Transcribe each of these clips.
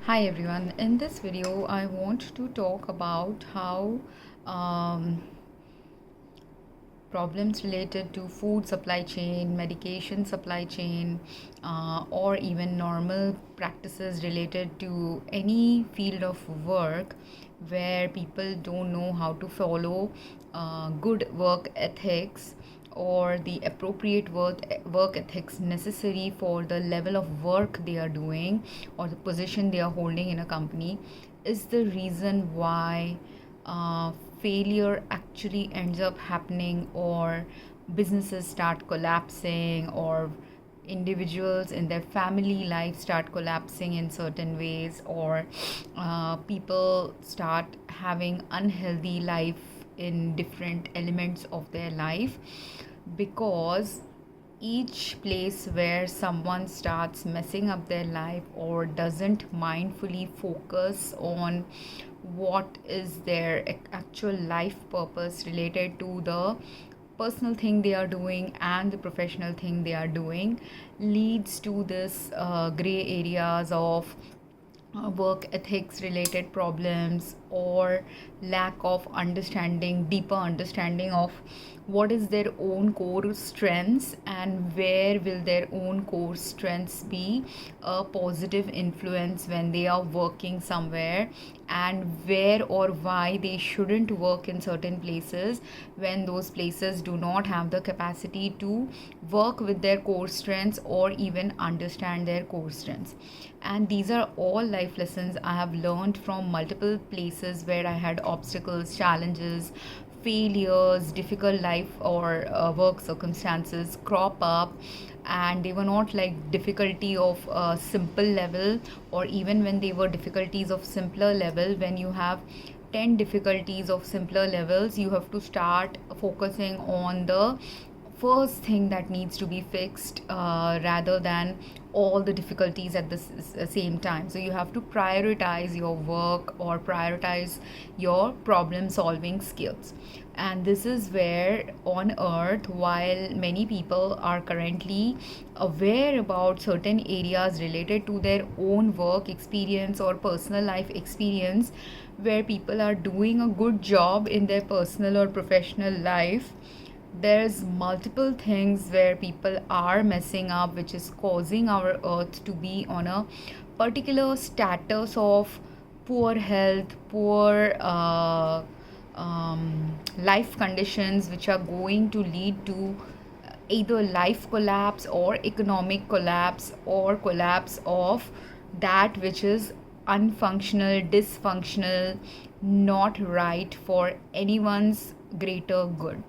Hi everyone. In this video, I want to talk about how um, problems related to food supply chain, medication supply chain, or even normal practices related to any field of work where people don't know how to follow good work ethics or the appropriate work ethics necessary for the level of work they are doing or the position they are holding in a company is the reason why uh, failure actually ends up happening, or businesses start collapsing, or individuals in their family life start collapsing in certain ways, or people start having unhealthy life in different elements of their life, because each place where someone starts messing up their life or doesn't mindfully focus on what is their actual life purpose related to the personal thing they are doing and the professional thing they are doing, leads to this gray areas of work ethics related problems, or lack of understanding, deeper understanding of what is their own core strengths and where will their own core strengths be a positive influence when they are working somewhere, and where or why they shouldn't work in certain places when those places do not have the capacity to work with their core strengths or even understand their core strengths. And these are all life lessons I have learned from multiple places where I had obstacles, challenges, failures, difficult life or work circumstances crop up, and they were not like difficulty of a simple level, or even when they were difficulties of simpler level. When you have 10 difficulties of simpler levels, you have to start focusing on the first thing that needs to be fixed, rather than all the difficulties at the same time. So you have to prioritize your work or prioritize your problem solving skills. And this is where on earth, while many people are currently aware about certain areas related to their own work experience or personal life experience, where people are doing a good job in their personal or professional life, there's multiple things where people are messing up, which is causing our earth to be on a particular status of poor health, poor life conditions, which are going to lead to either life collapse or economic collapse, or collapse of that which is unfunctional, dysfunctional, not right for anyone's greater good.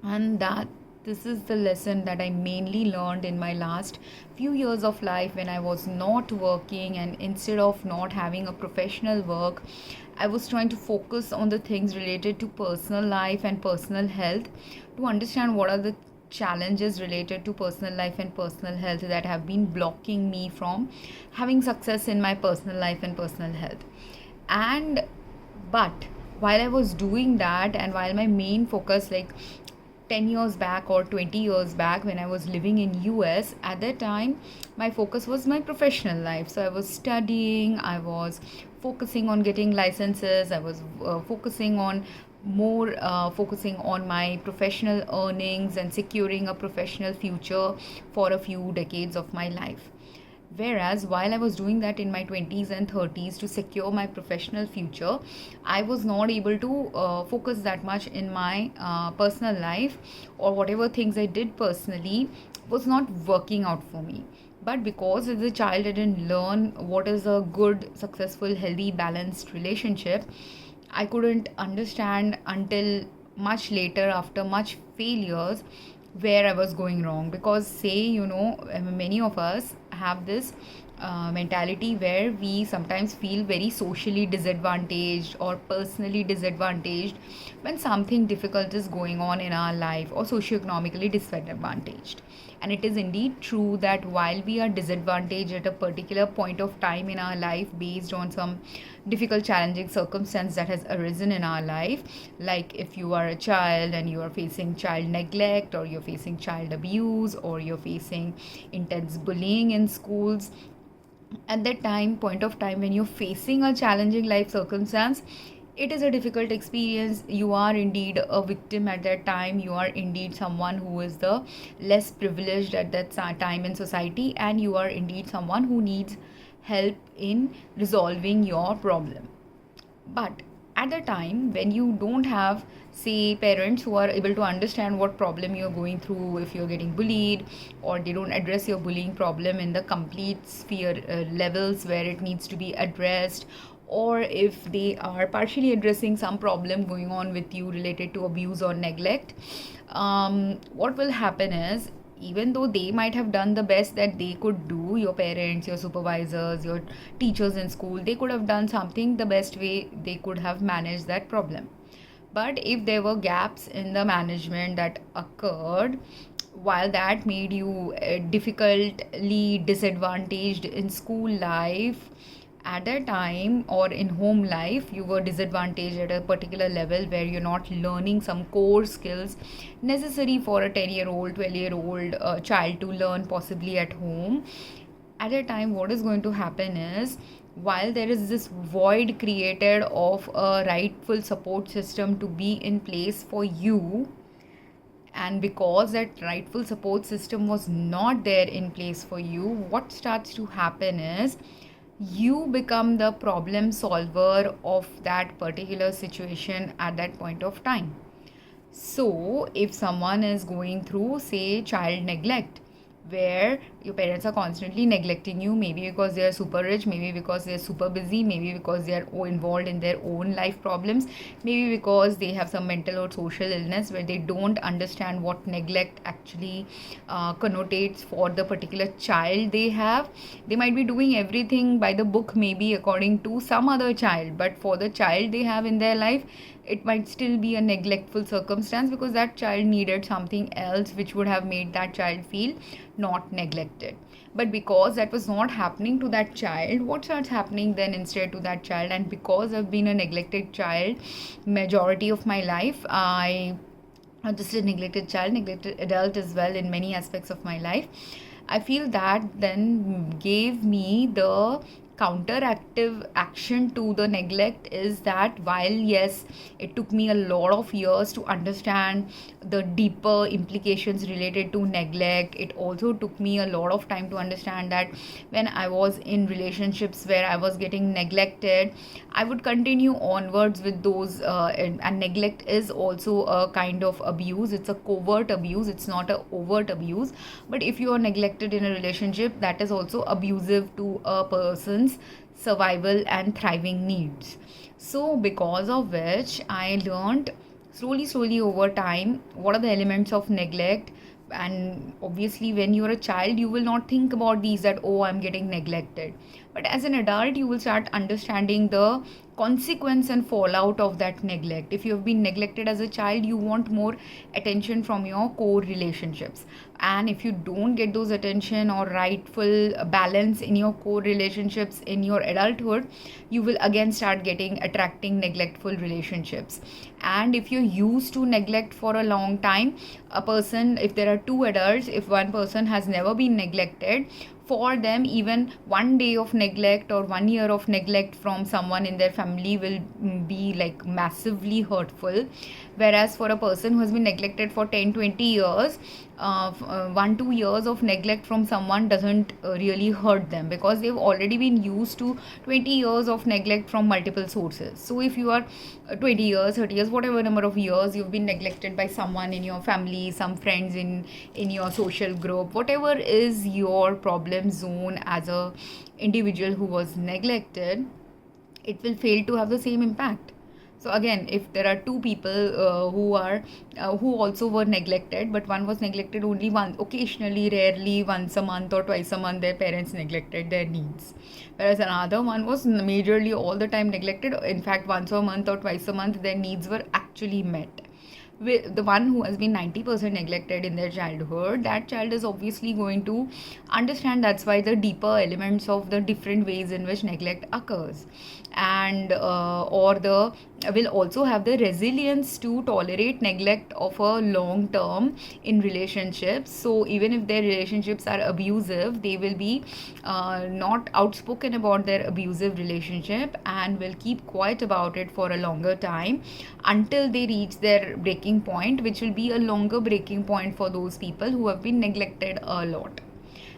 And that this is the lesson that I mainly learned in my last few years of life, when I was not working, and instead of not having a professional work, I was trying to focus on the things related to personal life and personal health, to understand what are the challenges related to personal life and personal health that have been blocking me from having success in my personal life and personal health. And but while I was doing that, and while my main focus, like 10 years back or 20 years back when I was living in US, at that time my focus was my professional life. So I was studying, I was focusing on getting licenses, I was focusing on my professional earnings and securing a professional future for a few decades of my life. Whereas while I was doing that in my 20s and 30s to secure my professional future, I was not able to focus that much in my personal life, or whatever things I did personally was not working out for me. But because as a child I didn't learn what is a good, successful, healthy, balanced relationship, I couldn't understand until much later, after much failures, where I was going wrong. Because, say, many of us have this mentality where we sometimes feel very socially disadvantaged or personally disadvantaged when something difficult is going on in our life, or socioeconomically disadvantaged. And it is indeed true that while we are disadvantaged at a particular point of time in our life based on some difficult, challenging circumstance that has arisen in our life, like if you are a child and you are facing child neglect, or you're facing child abuse, or you're facing intense bullying in schools, at that point of time when you're facing a challenging life circumstance, it is a difficult experience. You are indeed a victim at that time. You are indeed someone who is the less privileged at that time in society, and you are indeed someone who needs help in resolving your problem. But at the time when you don't have, say, parents who are able to understand what problem you're going through, if you're getting bullied, or they don't address your bullying problem in the complete sphere levels where it needs to be addressed, or if they are partially addressing some problem going on with you related to abuse or neglect, what will happen is, even though they might have done the best that they could do, your parents, your supervisors, your teachers in school, they could have done something the best way they could have managed that problem. But if there were gaps in the management that occurred, while that made you difficultly disadvantaged in school life, at that time, or in home life, you were disadvantaged at a particular level where you're not learning some core skills necessary for a 10-year-old, 12-year-old child to learn possibly at home. At a time, what is going to happen is, while there is this void created of a rightful support system to be in place for you, and because that rightful support system was not there in place for you, what starts to happen is, you become the problem solver of that particular situation at that point of time. So if someone is going through, say, child neglect, where your parents are constantly neglecting you, maybe because they are super rich, maybe because they are super busy, maybe because they are involved in their own life problems, maybe because they have some mental or social illness where they don't understand what neglect actually connotates for the particular child they have. They might be doing everything by the book, maybe according to some other child, but for the child they have in their life, it might still be a neglectful circumstance, because that child needed something else which would have made that child feel not neglected. But because that was not happening to that child, what starts happening then instead to that child? And because I've been a neglected child majority of my life, I not just a neglected child, neglected adult as well in many aspects of my life, I feel that then gave me the counteractive action to the neglect, is that while yes, it took me a lot of years to understand the deeper implications related to neglect, it also took me a lot of time to understand that when I was in relationships where I was getting neglected, I would continue onwards with those, and neglect is also a kind of abuse. It's a covert abuse, it's not a overt abuse. But if you are neglected in a relationship, that is also abusive to a person's survival and thriving needs. So because of which I learned slowly over time what are the elements of neglect. And obviously when you're a child, you will not think about these, that oh, I'm getting neglected. But as an adult, you will start understanding the consequence and fallout of that neglect. If you have been neglected as a child, you want more attention from your core relationships, and if you don't get those attention or rightful balance in your core relationships in your adulthood, you will again start getting attracting neglectful relationships. And if you're used to neglect for a long time, a person, if there are two adults, if one person has never been neglected, for them even one day of neglect or 1 year of neglect from someone in their family will be like massively hurtful. Whereas for a person who has been neglected for 10-20 years, 1-2 years of neglect from someone doesn't really hurt them, because they've already been used to 20 years of neglect from multiple sources. So if you are 20 years, 30 years, whatever number of years you've been neglected by someone in your family, some friends in your social group, whatever is your problem zone as a individual who was neglected, it will fail to have the same impact. So again, if there are two people who also were neglected, but one was neglected only once, occasionally, rarely, once a month or twice a month, their parents neglected their needs, whereas another one was majorly all the time neglected. In fact, once a month or twice a month, their needs were actually met. the one who has been 90% neglected in their childhood, that child is obviously going to understand. That's why the deeper elements of the different ways in which neglect occurs, and or the will also have the resilience to tolerate neglect of a long term in relationships. So even if their relationships are abusive, they will be not outspoken about their abusive relationship and will keep quiet about it for a longer time until they reach their breaking point, which will be a longer breaking point for those people who have been neglected a lot.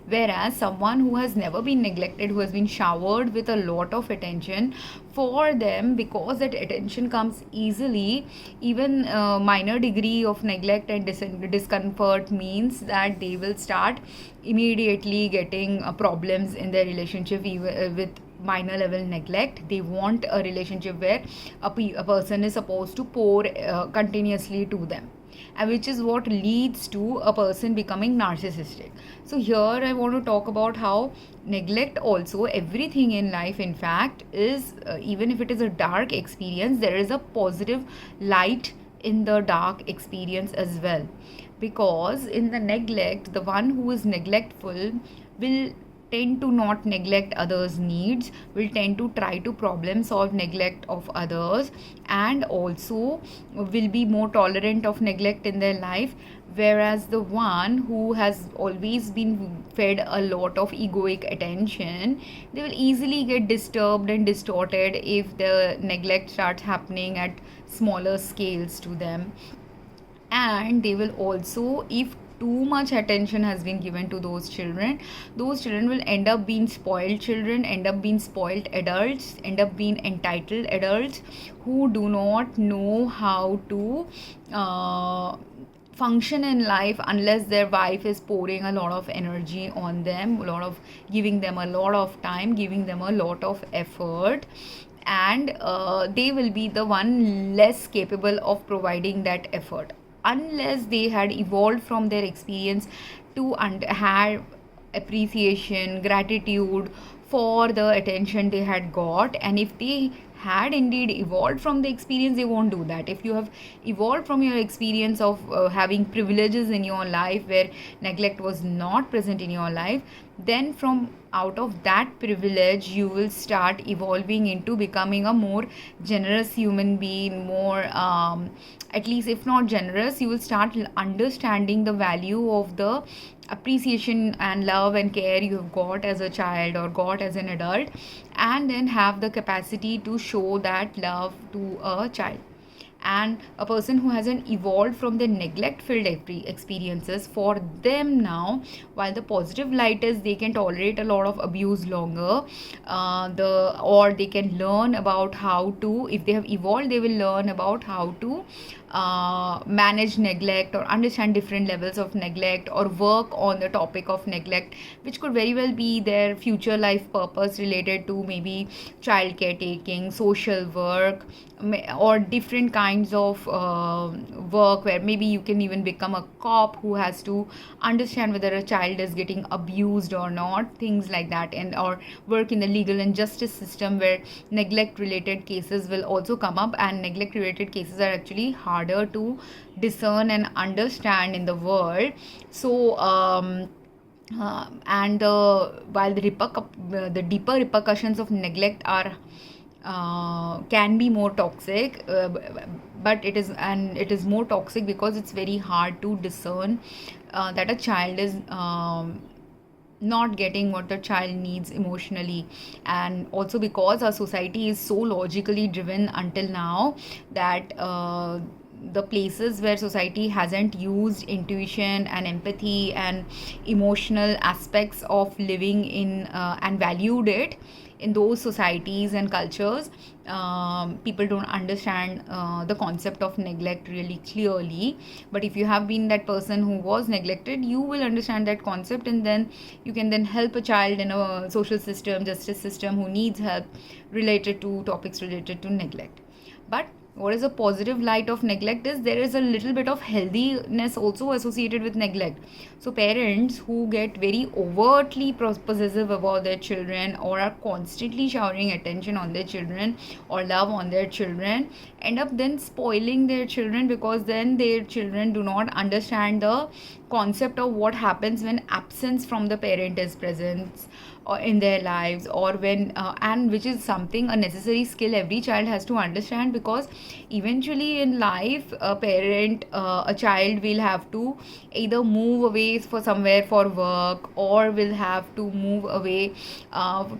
Whereas someone who has never been neglected, who has been showered with a lot of attention, for them, because that attention comes easily, even a minor degree of neglect and discomfort means that they will start immediately getting problems in their relationship, even with minor level neglect. They want a relationship where a person is supposed to pour continuously to them, and which is what leads to a person becoming narcissistic. So here I want to talk about how neglect, also everything in life in fact, is even if it is a dark experience, there is a positive light in the dark experience as well. Because in the neglect, the one who is neglectful will tend to not neglect others' needs, will tend to try to problem solve neglect of others, and also will be more tolerant of neglect in their life. Whereas the one who has always been fed a lot of egoic attention, they will easily get disturbed and distorted if the neglect starts happening at smaller scales to them. And they will also, if too much attention has been given to those children will end up being spoiled children, end up being spoiled adults, end up being entitled adults who do not know how to function in life unless their wife is pouring a lot of energy on them, giving them a lot of time, giving them a lot of effort. And they will be the one less capable of providing that effort unless they had evolved from their experience to have appreciation, gratitude for the attention they had got. And if they had indeed evolved from the experience, they won't do that. If you have evolved from your experience of having privileges in your life where neglect was not present in your life, then from out of that privilege you will start evolving into becoming a more generous human being, more at least if not generous, you will start understanding the value of the appreciation and love and care you have got as a child or got as an adult, and then have the capacity to show that love to a child. And a person who hasn't evolved from their neglect filled experiences, for them now, while the positive light is they can tolerate a lot of abuse longer, or they can learn about how to, if they have evolved, they will learn about how to manage neglect or understand different levels of neglect or work on the topic of neglect, which could very well be their future life purpose related to maybe child caretaking, social work, or different kinds of work where maybe you can even become a cop who has to understand whether a child is getting abused or not, things like that. And or work in the legal and justice system where neglect related cases will also come up, and neglect related cases are actually harder to discern and understand in the world. So and while the deeper repercussions of neglect are can be more toxic, but it is more toxic because it's very hard to discern that a child is not getting what the child needs emotionally. And also because our society is so logically driven until now that the places where society hasn't used intuition and empathy and emotional aspects of living in and valued it in those societies and cultures, people don't understand the concept of neglect really clearly. But if you have been that person who was neglected, you will understand that concept, and then you can then help a child in a social system, justice system, who needs help related to topics related to neglect. But what is a positive light of neglect is there is a little bit of healthiness also associated with neglect. So parents who get very overtly possessive about their children, or are constantly showering attention on their children or love on their children, end up then spoiling their children, because then their children do not understand the concept of what happens when absence from the parent is present or in their lives, or when and which is something, a necessary skill every child has to understand, because eventually in life a child will have to either move away for somewhere for work, or will have to move away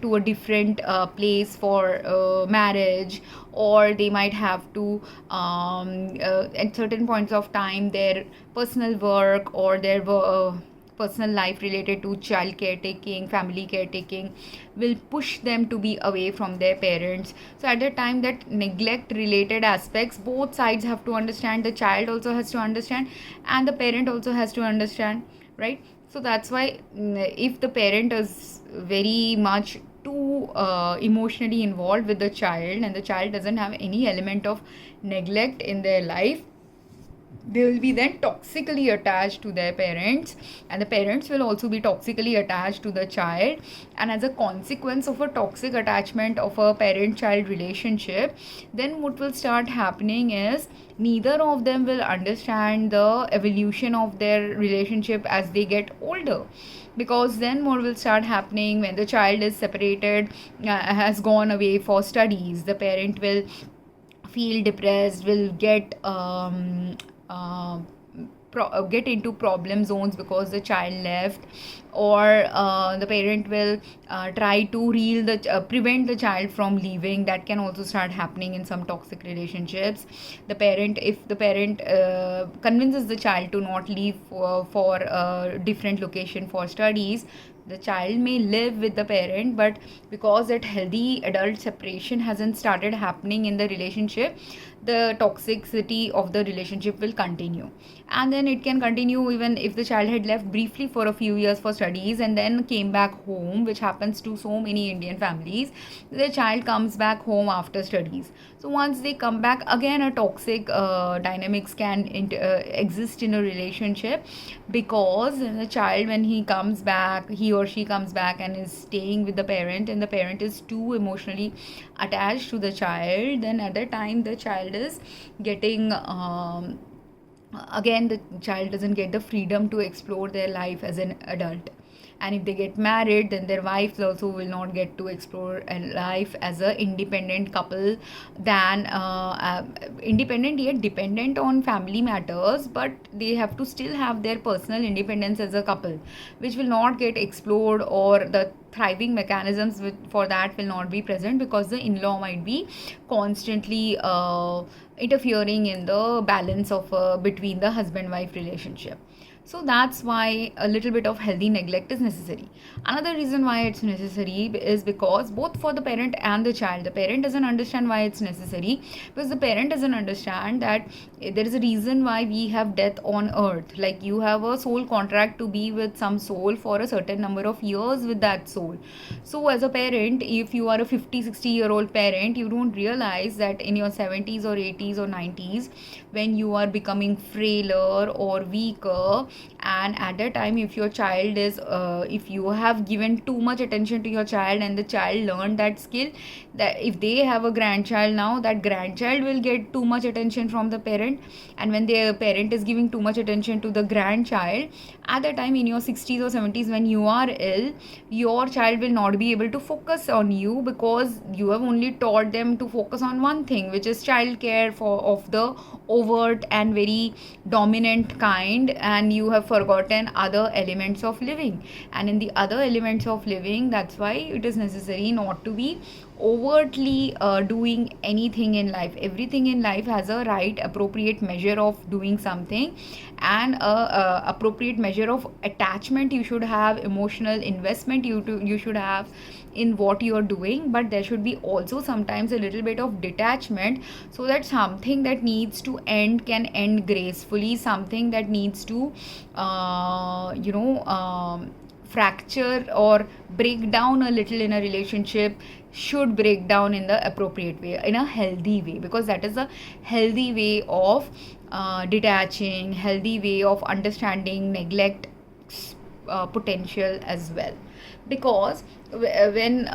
to a different place for marriage, or they might have to at certain points of time their personal work or their personal life related to child caretaking, family caretaking, will push them to be away from their parents. So at the time, that neglect related aspects, both sides have to understand. The child also has to understand, and the parent also has to understand, right? So that's why if the parent is very much too emotionally involved with the child, and the child doesn't have any element of neglect in their life, they will be then toxically attached to their parents, and the parents will also be toxically attached to the child. And as a consequence of a toxic attachment of a parent child relationship, then what will start happening is neither of them will understand the evolution of their relationship as they get older. Because then what will start happening when the child is separated, has gone away for studies, the parent will feel depressed, will uh, get into problem zones because the child left, or the parent will try to prevent the child from leaving. That can also start happening in some toxic relationships. If the parent convinces the child to not leave for a different location for studies, the child may live with the parent, but because that healthy adult separation hasn't started happening in the relationship, the toxicity of the relationship will continue. And then it can continue even if the child had left briefly for a few years for studies and then came back home, which happens to so many Indian families. The child comes back home after studies. So once they come back, again a toxic dynamics can exist in a relationship, because the child, when he or she comes back and is staying with the parent, and the parent is too emotionally attached to the child, then at that time the child is getting again the child doesn't get the freedom to explore their life as an adult. And if they get married, then their wives also will not get to explore a life as a independent couple, than independent yet dependent on family matters, but they have to still have their personal independence as a couple, which will not get explored, or the thriving mechanisms for that will not be present, because the in-law might be constantly interfering in the balance of between the husband-wife relationship. So that's why a little bit of healthy neglect is necessary. Another reason why it's necessary is because both for the parent and the child, the parent doesn't understand why it's necessary, because the parent doesn't understand that there is a reason why we have death on earth. Like, you have a soul contract to be with some soul for a certain number of years with that soul. So as a parent, if you are a 50-60-year-old parent, you don't realize that in your 70s or 80s or 90s, when you are becoming frailer or weaker, and at that time, if your child is if you have given too much attention to your child, and the child learned that skill, that if they have a grandchild now, that grandchild will get too much attention from the parent. And when the parent is giving too much attention to the grandchild, at that time in your 60s or 70s, when you are ill, your child will not be able to focus on you, because you have only taught them to focus on one thing, which is child care of the overt and very dominant kind, and you have forgotten other elements of living. And in the other elements of living, that's why it is necessary not to be overtly doing anything in life. Everything in life has a right appropriate measure of doing something, and a appropriate measure of attachment you should have, emotional investment you should have in what you are doing. But there should be also sometimes a little bit of detachment, so that something that needs to end can end gracefully. Something that needs to fracture or break down a little in a relationship should break down in the appropriate way, in a healthy way, because that is a healthy way of detaching, healthy way of understanding neglect potential as well. Because when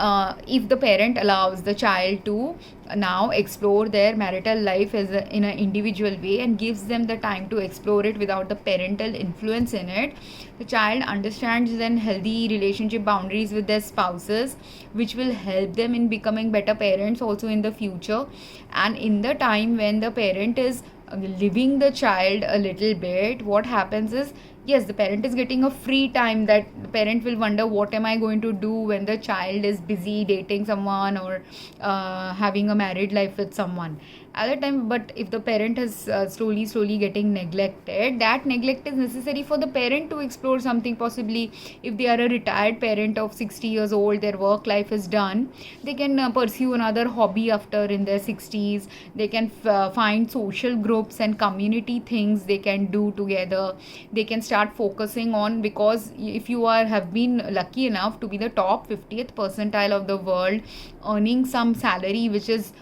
if the parent allows the child to now explore their marital life in an individual way and gives them the time to explore it without the parental influence in it, the child understands then healthy relationship boundaries with their spouses, which will help them in becoming better parents also in the future. And in the time when the parent is living the child a little bit, what happens is, yes, the parent is getting a free time, that the parent will wonder what am I going to do when the child is busy dating someone or having a married life with someone at the time. But if the parent is slowly getting neglected, that neglect is necessary for the parent to explore something. Possibly if they are a retired parent of 60 years old, their work life is done, they can pursue another hobby after in their 60s. They can find social groups and community things they can do together. They can start focusing on, because if you have been lucky enough to be the top 50th percentile of the world, earning some salary which is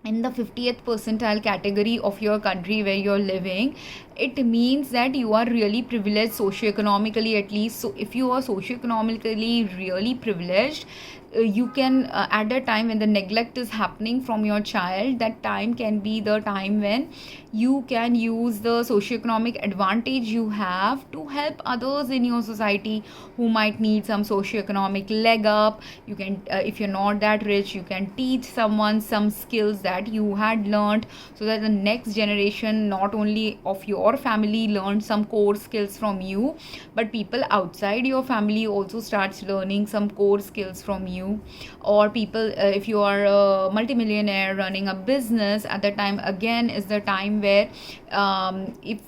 in the 50th percentile category of your country where you're living, it means that you are really privileged socioeconomically, at least. So if you are socioeconomically really privileged, you can at the time when the neglect is happening from your child, that time can be the time when you can use the socioeconomic advantage you have to help others in your society who might need some socioeconomic leg up. You can if you're not that rich, you can teach someone some skills that you had learned, so that the next generation, not only of your family, learn some core skills from you, but people outside your family also starts learning some core skills from you. Or people, if you are a multimillionaire running a business, at the time again is the time where if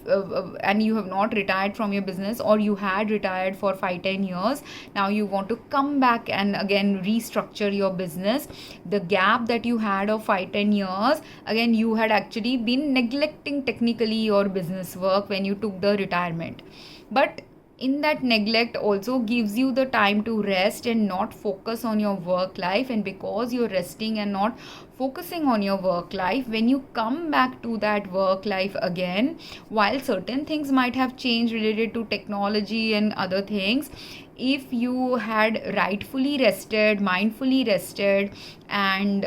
and you have not retired from your business, or you had retired for 5-10 years, now you want to come back and again restructure your business. The gap that you had of 5-10 years, again you had actually been neglecting technically your business work when you took the retirement. But in that neglect also gives you the time to rest and not focus on your work life. And because you're resting and not focusing on your work life, when you come back to that work life again, while certain things might have changed related to technology and other things, if you had rightfully rested, mindfully rested, and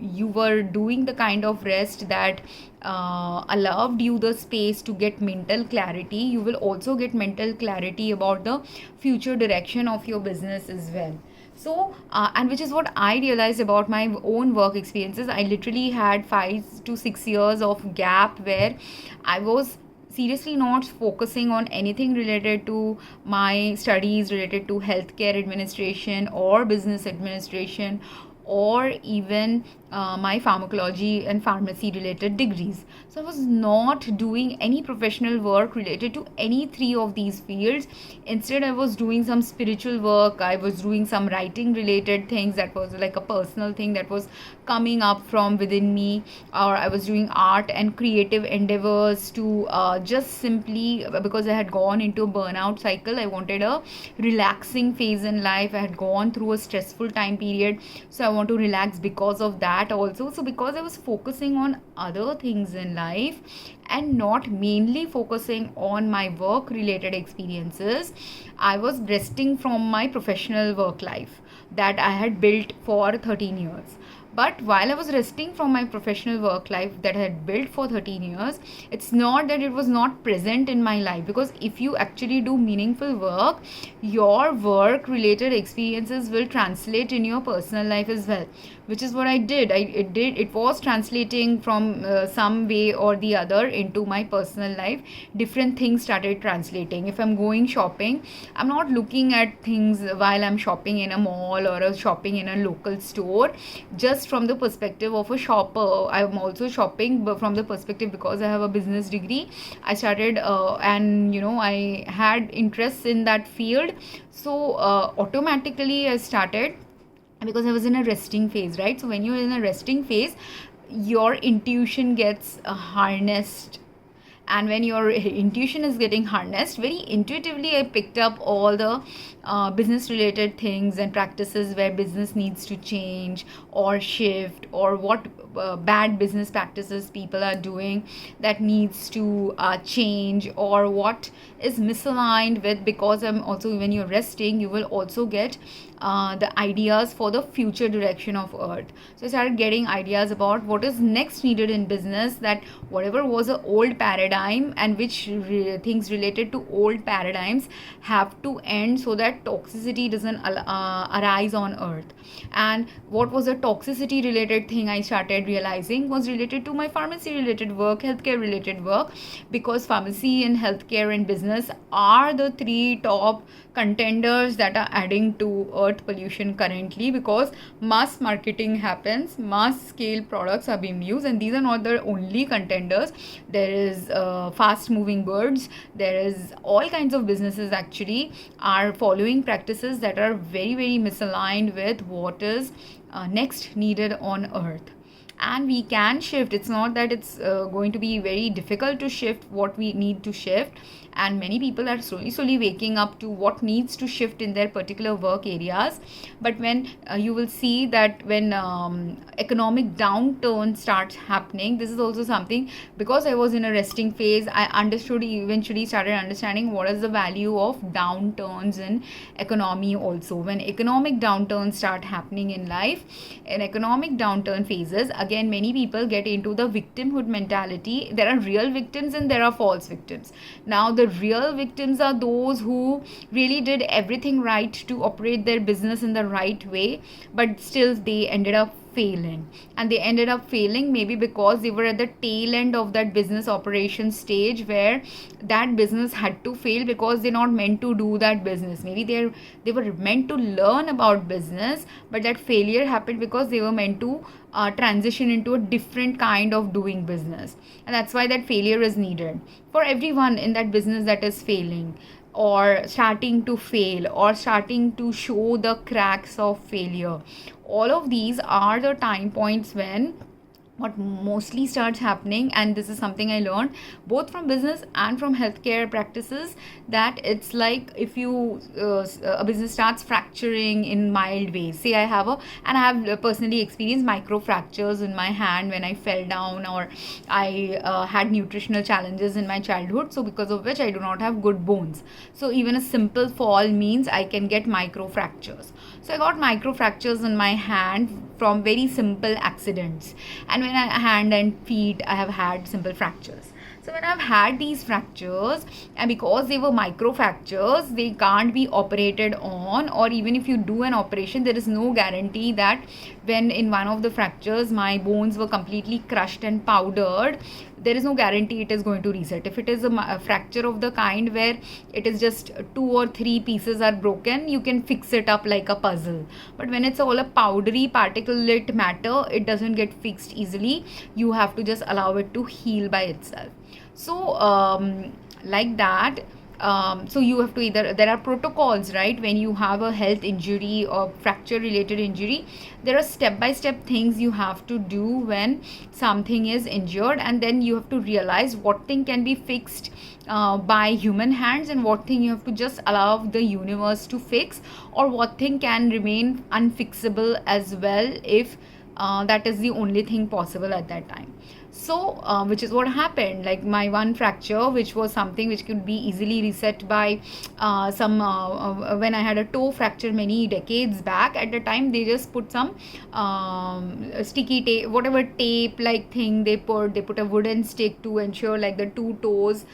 you were doing the kind of rest that allowed you the space to get mental clarity, you will also get mental clarity about the future direction of your business as well. So and which is what I realized about my own work experiences. I literally had 5 to 6 years of gap where I was seriously not focusing on anything related to my studies related to healthcare administration or business administration, or even my pharmacology and pharmacy related degrees. So I was not doing any professional work related to any three of these fields. Instead, I was doing some spiritual work, I was doing some writing related things that was like a personal thing that was coming up from within me, or I was doing art and creative endeavors to just simply because I had gone into a burnout cycle. I wanted a relaxing phase in life. I had gone through a stressful time period, so I want to relax because of that also. So because I was focusing on other things in life and not mainly focusing on my work related experiences, I was resting from my professional work life that I had built for 13 years. But while I was resting from my professional work life that I had built for 13 years, it's not that it was not present in my life. Because if you actually do meaningful work, your work related experiences will translate in your personal life as well, which is what I did. It was translating from some way or the other into my personal life. Different things started translating. If I'm going shopping, I'm not looking at things while I'm shopping in a mall or shopping in a local store just from the perspective of a shopper. I'm also shopping but from the perspective, because I have a business degree, I started and I had interests in that field. So automatically I started, because I was in a resting phase, right? So when you're in a resting phase, your intuition gets harnessed, And when your intuition is getting harnessed, very intuitively I picked up all the business related things and practices where business needs to change or shift, or what bad business practices people are doing that needs to change, or what is misaligned with, because I'm also, when you're resting, you will also get the ideas for the future direction of earth. So I started getting ideas about what is next needed in business, that whatever was an old paradigm and which things related to old paradigms have to end, so that toxicity doesn't arise on earth. And what was a toxicity related thing I started realizing was related to my pharmacy related work, healthcare related work, because pharmacy and healthcare and business are the three top contenders that are adding to earth pollution currently, because mass marketing happens, mass scale products are being used, and these are not the only contenders. There is fast moving goods, there is all kinds of businesses actually are following practices that are very very misaligned with what is next needed on earth. And we can shift. It's not that it's going to be very difficult to shift what we need to shift, and many people are slowly waking up to what needs to shift in their particular work areas. But when you will see that when economic downturn starts happening, this is also something, because I was in a resting phase, I understood, eventually started understanding what is the value of downturns in economy also. When economic downturns start happening in life, in economic downturn phases, again many people get into the victimhood mentality. There are real victims and there are false victims. Now the real victims are those who really did everything right to operate their business in the right way, but still they ended up failing. And they ended up failing maybe because they were at the tail end of that business operation stage, where that business had to fail because they're not meant to do that business. Maybe they were meant to learn about business, but that failure happened because they were meant to transition into a different kind of doing business. And that's why that failure is needed for everyone in that business that is failing, or starting to fail, or starting to show the cracks of failure. All of these are the time points when what mostly starts happening, and this is something I learned both from business and from healthcare practices, that it's like if you a business starts fracturing in mild ways. Say I have personally experienced micro fractures in my hand when I fell down, or I had nutritional challenges in my childhood, so because of which I do not have good bones. So even a simple fall means I can get micro fractures. So I got micro fractures in my hand from very simple accidents, and when I hand and feet I have had simple fractures. So when I've had these fractures, and because they were micro fractures, they can't be operated on, or even if you do an operation, there is no guarantee that when in one of the fractures my bones were completely crushed and powdered, there is no guarantee it is going to reset. If it is a fracture of the kind where it is just 2 or 3 pieces are broken, you can fix it up like a puzzle. But when it's all a powdery particulate matter, it doesn't get fixed easily. You have to just allow it to heal by itself. So like that, so you have to either, there are protocols, right? When you have a health injury or fracture related injury, there are step-by-step things you have to do when something is injured, and then you have to realize what thing can be fixed by human hands, and what thing you have to just allow the universe to fix, or what thing can remain unfixable as well, if that is the only thing possible at that time. So which is what happened. Like my one fracture, which was something which could be easily reset by when I had a toe fracture many decades back. At the time they just put some sticky tape, whatever tape like thing they put a wooden stick to ensure like the two toes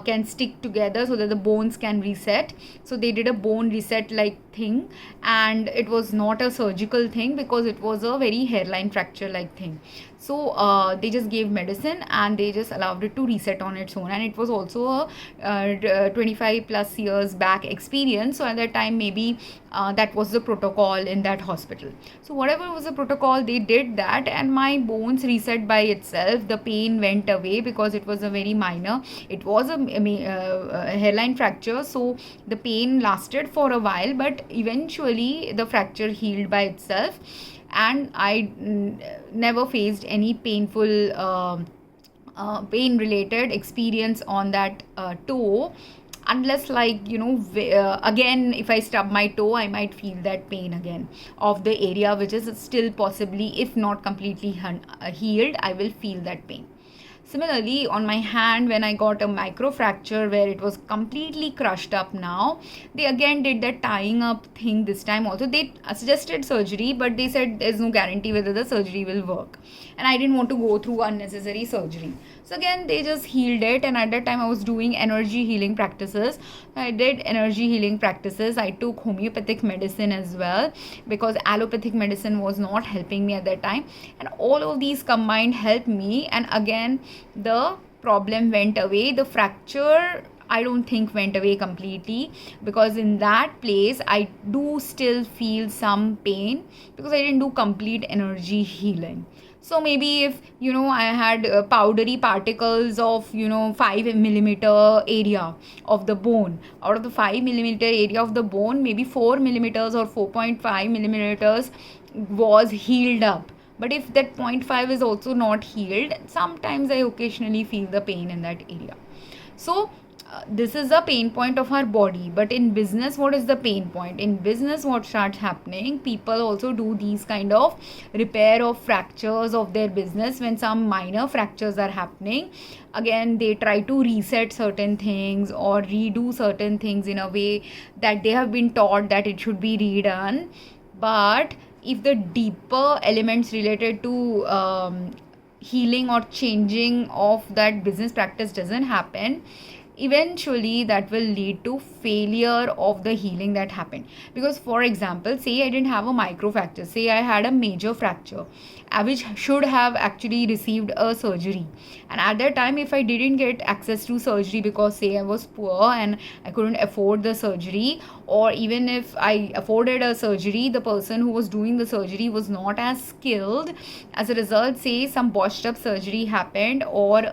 can stick together so that the bones can reset. So they did a bone reset like thing, and it was not a surgical thing because it was a very hairline fracture like thing. So they just gave medicine and they just allowed it to reset on its own. And it was also a 25 plus years back experience. So at that time, maybe that was the protocol in that hospital. So whatever was the protocol, they did that, and my bones reset by itself. The pain went away because it was a very minor. It was a hairline fracture, so the pain lasted for a while, but eventually the fracture healed by itself. And I never faced any painful pain related experience on that toe, unless again if I stub my toe, I might feel that pain again of the area which is still possibly, if not completely healed, I will feel that pain. Similarly, on my hand, when I got a microfracture where it was completely crushed up now, they again did that tying up thing this time also. They suggested surgery, but they said there's no guarantee whether the surgery will work. And I didn't want to go through unnecessary surgery. So again, they just healed it. And at that time, I was doing energy healing practices. I did energy healing practices. I took homeopathic medicine as well, because allopathic medicine was not helping me at that time. And all of these combined helped me. And again, the problem went away. The fracture, I don't think went away completely, because in that place I do still feel some pain because I didn't do complete energy healing. So maybe if I had powdery particles of 5 millimeter area of the bone, out of the 5 millimeter area of the bone, maybe 4 millimeters or 4.5 millimeters was healed up. But if that 0.5 is also not healed, sometimes I occasionally feel the pain in that area. So this is a pain point of our body. But in business, what is the pain point? In business, what starts happening, people also do these kind of repair of fractures of their business. When some minor fractures are happening, again they try to reset certain things or redo certain things in a way that they have been taught that it should be redone. But if the deeper elements related to healing or changing of that business practice doesn't happen, eventually that will lead to failure of the healing that happened. Because for example, say I didn't have a microfracture, say I had a major fracture, which should have actually received a surgery, and at that time if I didn't get access to surgery because say I was poor and I couldn't afford the surgery, or even if I afforded a surgery, the person who was doing the surgery was not as skilled, as a result say some botched up surgery happened, or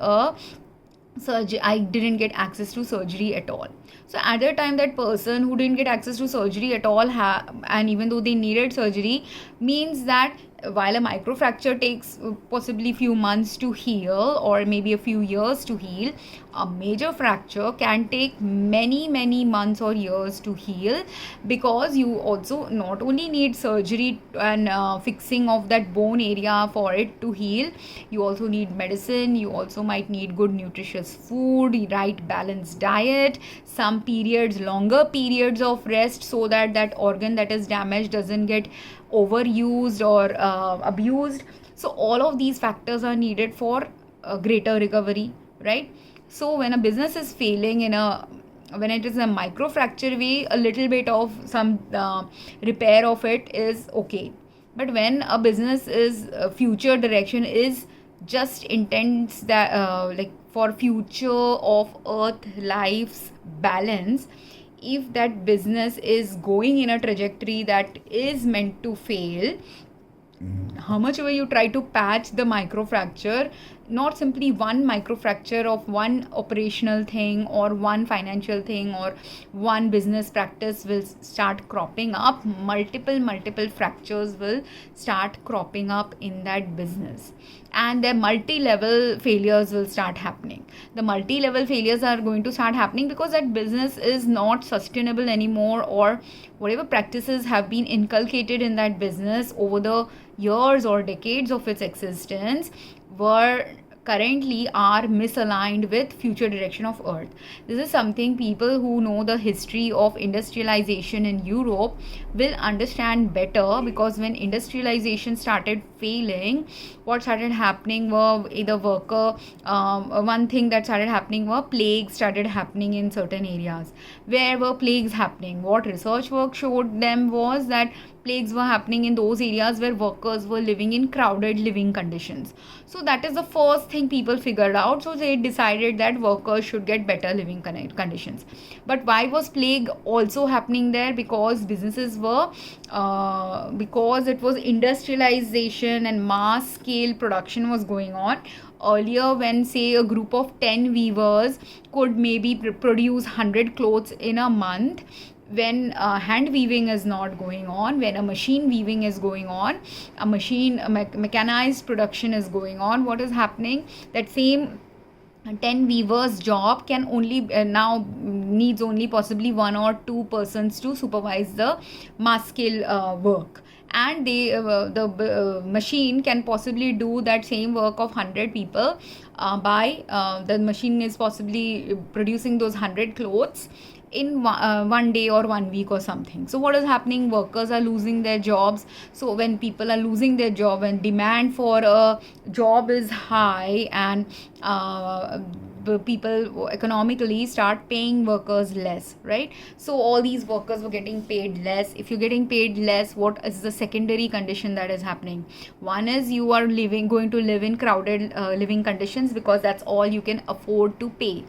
I didn't get access to surgery at all. So at that time, that person who didn't get access to surgery at all and even though they needed surgery, means that while a microfracture takes possibly few months to heal or maybe a few years to heal, a major fracture can take many months or years to heal, because you also not only need surgery and fixing of that bone area for it to heal, you also need medicine, you also might need good nutritious food, right balanced diet, some periods, longer periods of rest, so that that organ that is damaged doesn't get overused or abused. So all of these factors are needed for a greater recovery, right? So when a business is failing when it is a microfracture way, a little bit of some repair of it is okay. But when a business is future direction is just intends that for future of earth life's balance, if that business is going in a trajectory that is meant to fail, how much ever you try to patch the microfracture, not simply one microfracture of one operational thing or one financial thing or one business practice will start cropping up, multiple fractures will start cropping up in that business, and their multi-level failures will start happening. The multi-level failures are going to start happening because that business is not sustainable anymore, or whatever practices have been inculcated in that business over the years or decades of its existence currently are misaligned with future direction of earth. This is something people who know the history of industrialization in Europe will understand better, because when industrialization started failing, what started happening were either one thing that started happening were plagues started happening in certain areas. Where were plagues happening? What research work showed them was that plagues were happening in those areas where workers were living in crowded living conditions. So that is the first thing people figured out. So they decided that workers should get better living conditions. But why was plague also happening there? Because businesses were because it was industrialization and mass scale production was going on. Earlier, when say a group of 10 weavers could maybe produce 100 clothes in a month, when hand weaving is not going on, when a machine weaving is going on, a mechanized production is going on, what is happening? That same 10 weavers job can only now needs only possibly 1 or 2 persons to supervise the mass scale work, and the machine can possibly do that same work of 100 people by the machine is possibly producing those 100 clothes in one day or 1 week or something. So what is happening? Workers are losing their jobs. So when people are losing their job and demand for a job is high, and the people economically start paying workers less, right? So all these workers were getting paid less. If you're getting paid less, what is the secondary condition that is happening? One is you are going to live in crowded living conditions, because that's all you can afford to pay.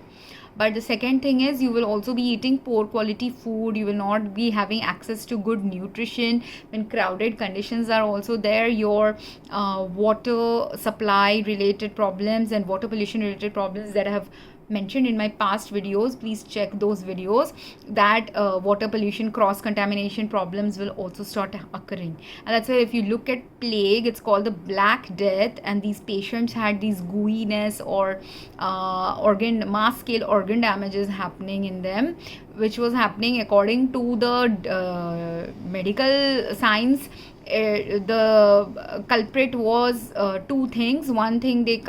But the second thing is you will also be eating poor quality food. You will not be having access to good nutrition. When crowded conditions are also there, your water supply related problems and water pollution related problems that I have mentioned in my past videos, please check those videos, that water pollution, cross contamination problems will also start occurring. And that's why if you look at plague, it's called the Black Death, and these patients had these gooiness or organ mass scale organ damages happening in them, which was happening according to the medical science. The culprit was two things. One thing they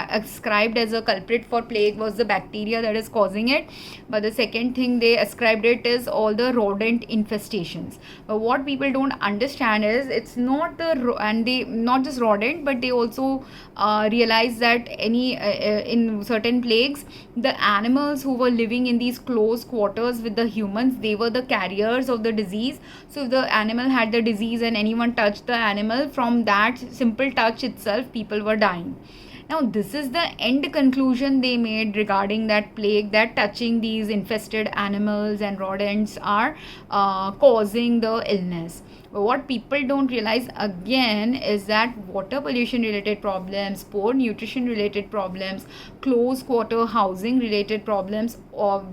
ascribed as a culprit for plague was the bacteria that is causing it, but the second thing they ascribed it is all the rodent infestations. But what people don't understand is it's not and they not just rodent, but they also realize that in certain plagues, the animals who were living in these close quarters with the humans, they were the carriers of the disease. So if the animal had the disease and anyone touched the animal, from that simple touch itself, people were dying. Now this is the end conclusion they made regarding that plague, that touching these infested animals and rodents are causing the illness. But what people don't realize again is that water pollution related problems, poor nutrition related problems, close quarter housing related problems,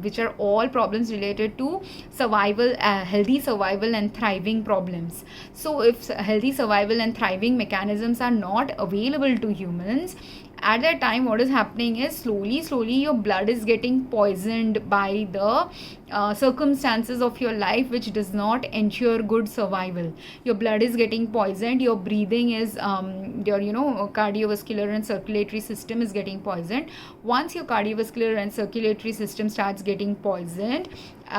which are all problems related to survival, healthy survival and thriving problems. So if healthy survival and thriving mechanisms are not available to humans, at that time what is happening is slowly your blood is getting poisoned by the circumstances of your life, which does not ensure good survival. Your blood is getting poisoned, your breathing is your cardiovascular and circulatory system is getting poisoned. Once your cardiovascular and circulatory system starts getting poisoned,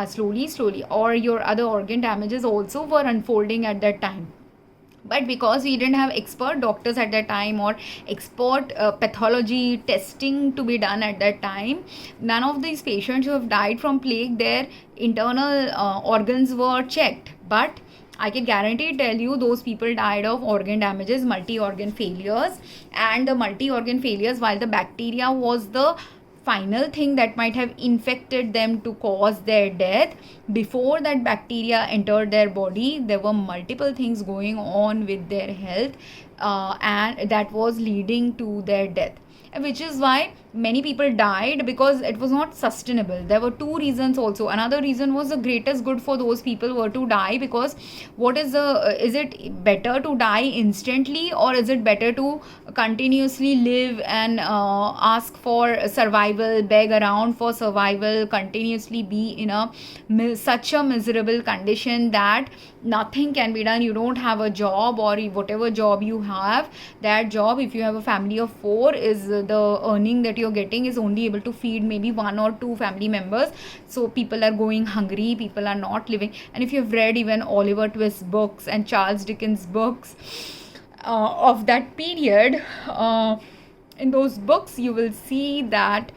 slowly, or your other organ damages also were unfolding at that time. But because we didn't have expert doctors at that time, or expert pathology testing to be done at that time, none of these patients who have died from plague, their internal organs were checked. But I can guarantee tell you those people died of organ damages, multi-organ failures. And the multi-organ failures, while the bacteria was the final thing that might have infected them to cause their death, before that bacteria entered their body, there were multiple things going on with their health, and that was leading to their death, which is why many people died, because it was not sustainable. There were two reasons also. Another reason was the greatest good for those people were to die, because what is is it better to die instantly, or is it better to continuously live and ask for survival, beg around for survival, continuously be in such a miserable condition that nothing can be done? You don't have a job, or whatever job you have, that job, if you have a family of 4, is the earning that you're getting is only able to feed maybe 1 or 2 family members. So people are going hungry, people are not living. And if you've read even Oliver Twist's books and Charles Dickens' books of that period, in those books you will see that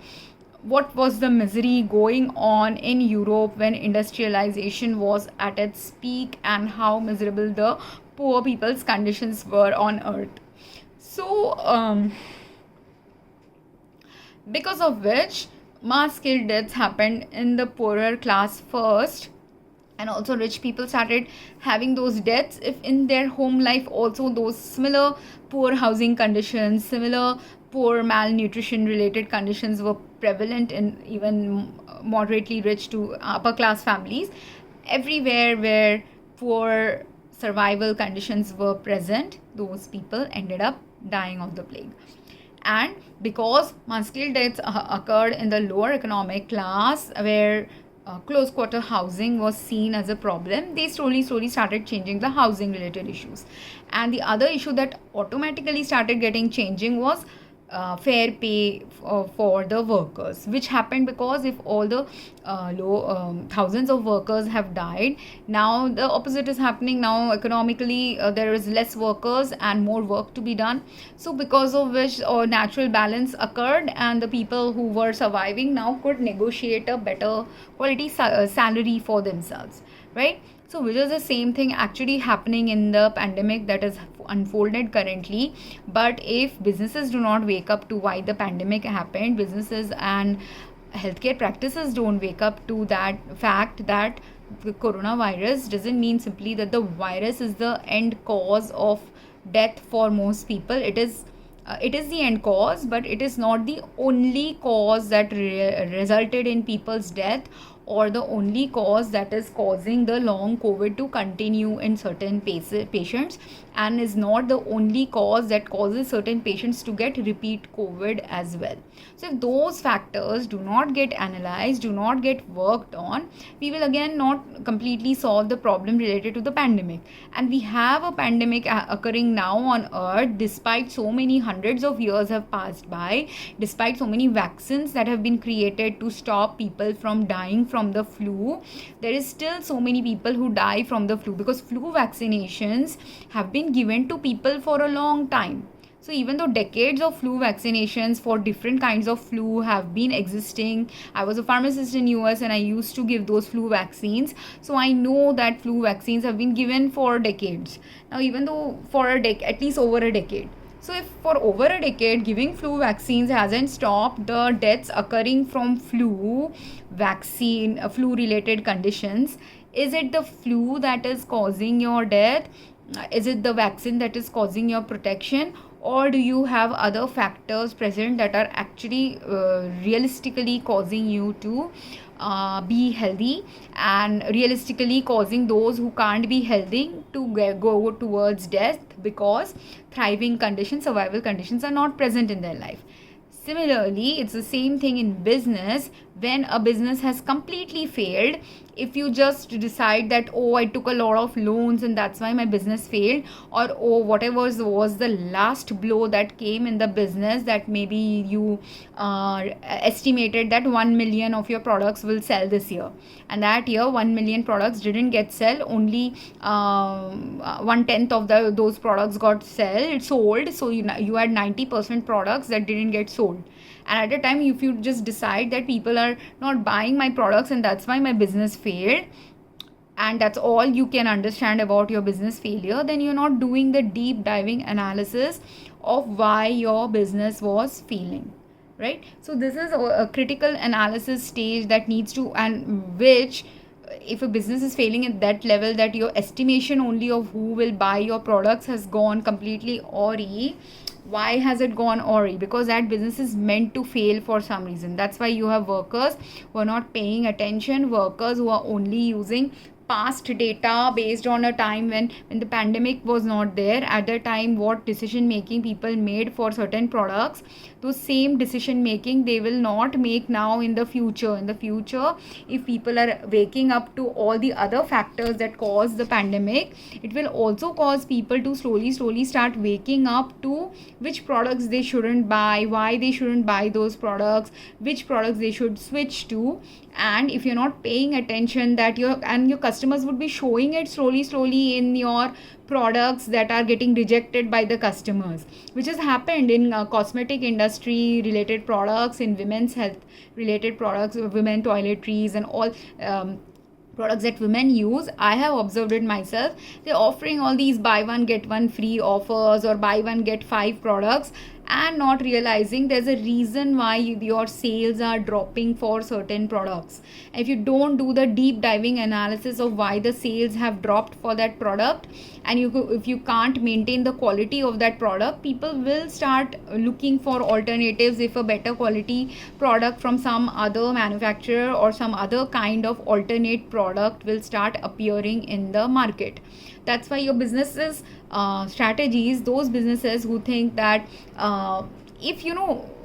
what was the misery going on in Europe when industrialization was at its peak, and how miserable the poor people's conditions were on earth. So because of which mass scale deaths happened in the poorer class first, and also rich people started having those deaths if in their home life also those similar poor housing conditions, similar poor malnutrition related conditions were prevalent in even moderately rich to upper class families. Everywhere where poor survival conditions were present, those people ended up dying of the plague. And because mass scale deaths occurred in the lower economic class, where close quarter housing was seen as a problem, they slowly started changing the housing related issues. And the other issue that automatically started getting changing was fair pay for the workers, which happened because if all the thousands of workers have died, now the opposite is happening. Now economically there is less workers and more work to be done, so because of which natural balance occurred, and the people who were surviving now could negotiate a better quality salary for themselves, right? So which is the same thing actually happening in the pandemic that is unfolded currently. But if businesses do not wake up to why the pandemic happened, businesses and healthcare practices don't wake up to that fact that the coronavirus doesn't mean simply that the virus is the end cause of death for most people. It is the end cause, but it is not the only cause that resulted in people's death, or the only cause that is causing the long COVID to continue in certain patients, and is not the only cause that causes certain patients to get repeat COVID as well. So if those factors do not get analyzed, do not get worked on, we will again not completely solve the problem related to the pandemic. And we have a pandemic occurring now on earth, despite so many hundreds of years have passed by, despite so many vaccines that have been created to stop people from dying from the flu. There is still so many people who die from the flu, because flu vaccinations have been given to people for a long time. So even though decades of flu vaccinations for different kinds of flu have been existing, I was a pharmacist in US and I used to give those flu vaccines, so I know that flu vaccines have been given for decades. Now even though for at least over a decade. So if for over a decade giving flu vaccines hasn't stopped the deaths occurring from flu vaccine, flu related conditions, is it the flu that is causing your death? Is it the vaccine that is causing your protection? Or do you have other factors present that are actually realistically causing you to be healthy, and realistically causing those who can't be healthy to go towards death, because thriving conditions, survival conditions are not present in their life? Similarly, it's the same thing in business. When a business has completely failed, if you just decide that, oh, I took a lot of loans and that's why my business failed, or oh, whatever was the last blow that came in the business, that maybe you estimated that 1 million of your products will sell this year, and that year 1 million products didn't get sold, only 1/10 of those products got sold, so you had 90% products that didn't get sold. And at a time, if you just decide that people are not buying my products and that's why my business failed, and that's all you can understand about your business failure, then you're not doing the deep diving analysis of why your business was failing, right? So this is a critical analysis stage that needs to, and which, if a business is failing at that level, that your estimation only of who will buy your products has gone completely awry. Why has it gone awry? Because that business is meant to fail for some reason. That's why you have workers who are not paying attention, workers who are only using past data based on a time when the pandemic was not there. At the time, what decision making people made for certain products, those same decision making they will not make now in the future. In the future, if people are waking up to all the other factors that cause the pandemic, it will also cause people to slowly start waking up to which products they shouldn't buy, why they shouldn't buy those products, which products they should switch to. And if you're not paying attention, that your customers would be showing it slowly in your products that are getting rejected by the customers, which has happened in cosmetic industry related products, in women's health related products, women toiletries and all products that women use. I have observed it myself. They're offering all these buy one get one free offers, or buy one get 5 products, and not realizing there's a reason why your sales are dropping for certain products. If you don't do the deep diving analysis of why the sales have dropped for that product, and if you can't maintain the quality of that product, people will start looking for alternatives. If a better quality product from some other manufacturer or some other kind of alternate product will start appearing in the market. That's why your business's strategies, those businesses who think that if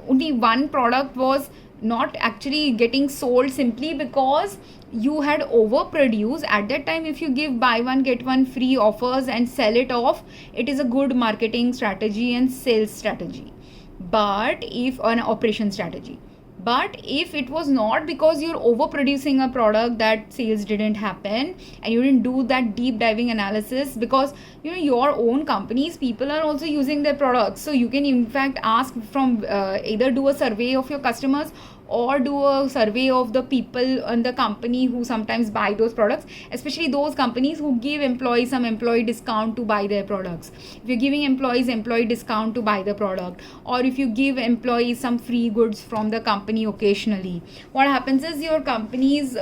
only one product was not actually getting sold simply because you had overproduced at that time, if you give buy one get one free offers and sell it off, it is a good marketing strategy and sales strategy, but if an operation strategy. But if it was not because you're overproducing a product, that sales didn't happen, and you didn't do that deep diving analysis, because your own company's people are also using their products, so you can in fact ask from either do a survey of your customers or do a survey of the people in the company who sometimes buy those products, especially those companies who give employees some employee discount to buy their products. If you're giving employees employee discount to buy the product, or if you give employees some free goods from the company occasionally, what happens is your company's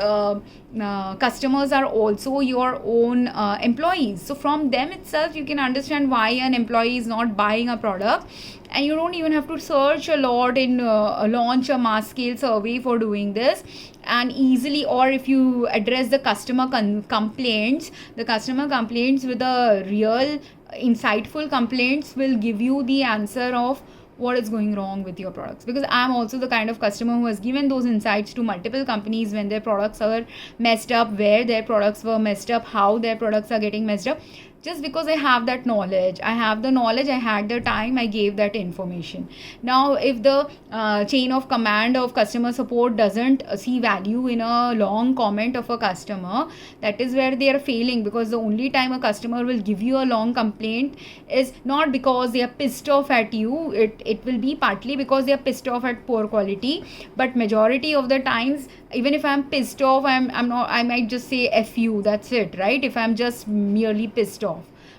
customers are also your own employees. So from them itself you can understand why an employee is not buying a product, and you don't even have to search a lot in launch a mass scale survey for doing this, and easily. Or if you address the customer complaints, the customer complaints with a real insightful complaints will give you the answer of what is going wrong with your products. Because I'm also the kind of customer who has given those insights to multiple companies when their products are messed up, where their products were messed up, how their products are getting messed up. Just because I have that knowledge, I had the time, I gave that information. Now if the chain of command of customer support doesn't see value in a long comment of a customer, that is where they are failing. Because the only time a customer will give you a long complaint is not because they are pissed off at you, it will be partly because they are pissed off at poor quality, but majority of the times, even if I'm pissed off, I'm not, I might just say F you, that's it, right? If I'm just merely pissed off.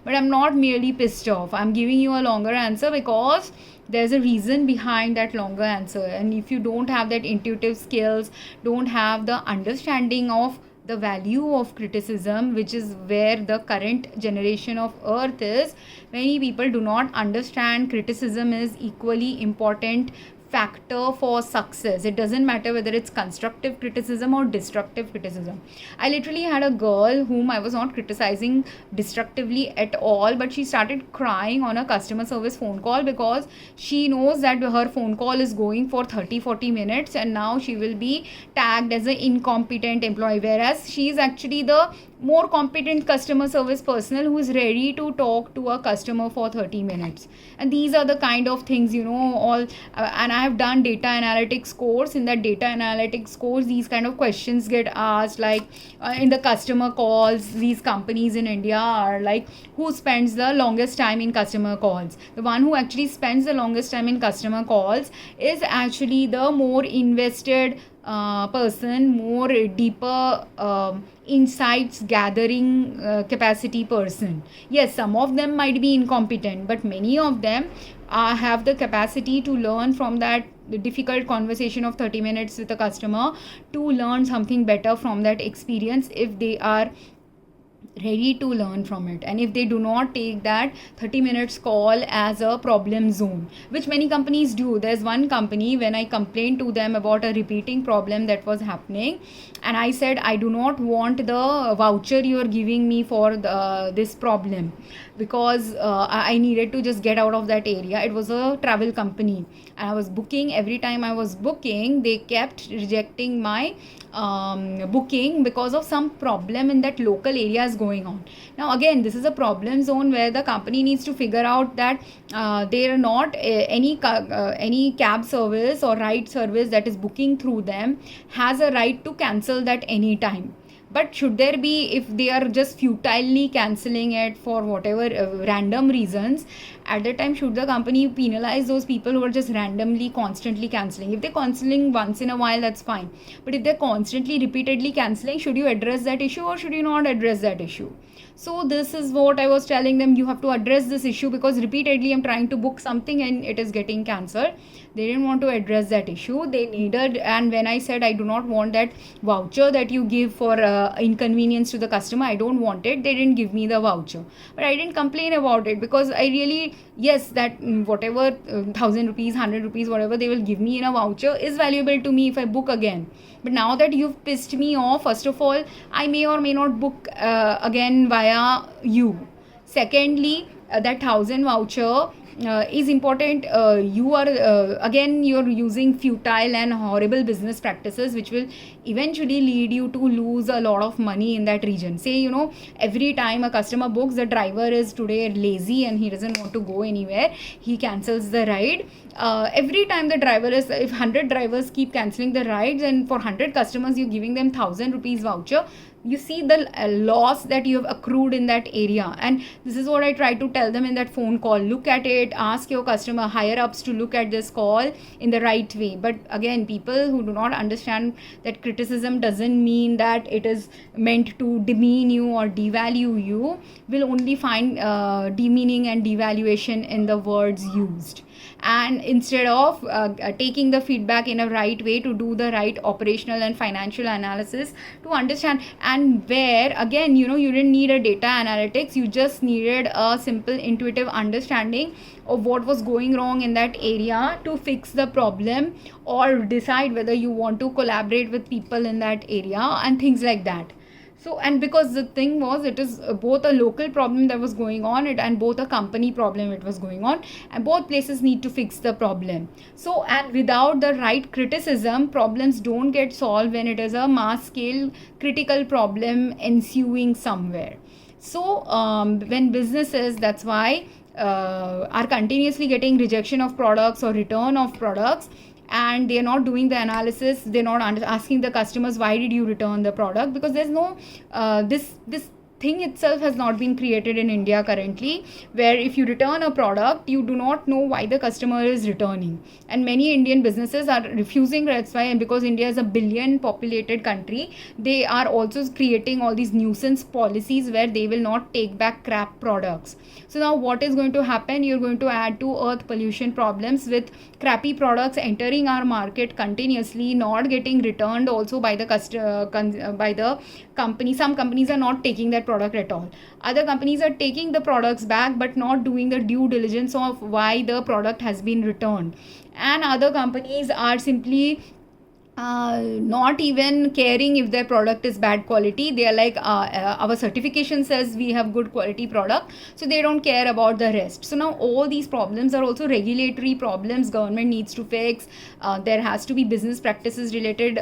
But I'm not merely pissed off, I'm giving you a longer answer because there's a reason behind that longer answer. And if you don't have that intuitive skills, don't have the understanding of the value of criticism, which is where the current generation of earth is, many people do not understand criticism is equally important factor for success. It doesn't matter whether it's constructive criticism or destructive criticism. I literally had a girl whom I was not criticizing destructively at all, but she started crying on a customer service phone call because she knows that her phone call is going for 30-40 minutes and now she will be tagged as an incompetent employee, whereas she is actually the more competent customer service personnel who is ready to talk to a customer for 30 minutes. And these are the kind of things, all and I have done data analytics course. In that data analytics course, these kind of questions get asked, like in the customer calls, these companies in India are like, who spends the longest time in customer calls? The one who actually spends the longest time in customer calls is actually the more invested person, more deeper insights gathering capacity person. Yes, some of them might be incompetent, but many of them have the capacity to learn from that difficult conversation of 30 minutes with a customer, to learn something better from that experience if they are ready to learn from it, and if they do not take that 30 minutes call as a problem zone, which many companies do. There's one company, when I complained to them about a repeating problem that was happening, and I said, I do not want the voucher you're giving me for this problem, because I needed to just get out of that area. It was a travel company and I was booking. Every time I was booking, they kept rejecting my booking because of some problem in that local area is going on. Now again, this is a problem zone where the company needs to figure out that there are not any cab service or ride service that is booking through them has a right to cancel that any time. But should there be, if they are just futilely cancelling it for whatever random reasons, at that time should the company penalize those people who are just randomly constantly cancelling? If they're cancelling once in a while, that's fine, but if they're constantly repeatedly cancelling, should you address that issue or should you not address that issue? So this is what I was telling them, you have to address this issue, because repeatedly I'm trying to book something and it is getting cancelled. They didn't want to address that issue. They needed, and when I said I do not want that voucher that you give for inconvenience to the customer, I don't want it, they didn't give me the voucher. But I didn't complain about it, because I really, yes, that whatever 1000 rupees, 100 rupees, whatever they will give me in a voucher is valuable to me if I book again. But now that you've pissed me off, first of all, I may or may not book again via you. Secondly, that 1000 voucher is important. You are again, you're using futile and horrible business practices which will eventually lead you to lose a lot of money in that region. Say, every time a customer books, the driver is today lazy and he doesn't want to go anywhere, he cancels the ride. Every time the driver is, if 100 drivers keep canceling the rides, and for 100 customers you're giving them 1000 rupees voucher, you see the loss that you have accrued in that area. And this is what I try to tell them in that phone call. Look at it, ask your customer higher ups to look at this call in the right way. But again, people who do not understand that criticism doesn't mean that it is meant to demean you or devalue you, will only find demeaning and devaluation in the words used. And instead of taking the feedback in a right way to do the right operational and financial analysis to understand, and where again, you didn't need a data analytics, you just needed a simple intuitive understanding of what was going wrong in that area to fix the problem, or decide whether you want to collaborate with people in that area and things like that. So, and because the thing was, it is both a local problem that was going on, and both a company problem it was going on, and both places need to fix the problem. So, and without the right criticism, problems don't get solved when it is a mass scale critical problem ensuing somewhere. So, when businesses, that's why are continuously getting rejection of products or return of products, and they're not doing the analysis, they're not asking the customers why did you return the product, because there's no this thing itself has not been created in India currently, where if you return a product, you do not know why the customer is returning. And many Indian businesses are refusing. That's why, and because India is a billion populated country, they are also creating all these nuisance policies where they will not take back crap products. So now what is going to happen? You're going to add to earth pollution problems with crappy products entering our market continuously, not getting returned also by the by the company. Some companies are not taking that product at all. Other companies are taking the products back but not doing the due diligence of why the product has been returned. And other companies are simply not even caring if their product is bad quality. They are like, our certification says we have good quality product, so they don't care about the rest. So now all these problems are also regulatory problems government needs to fix. There has to be business practices related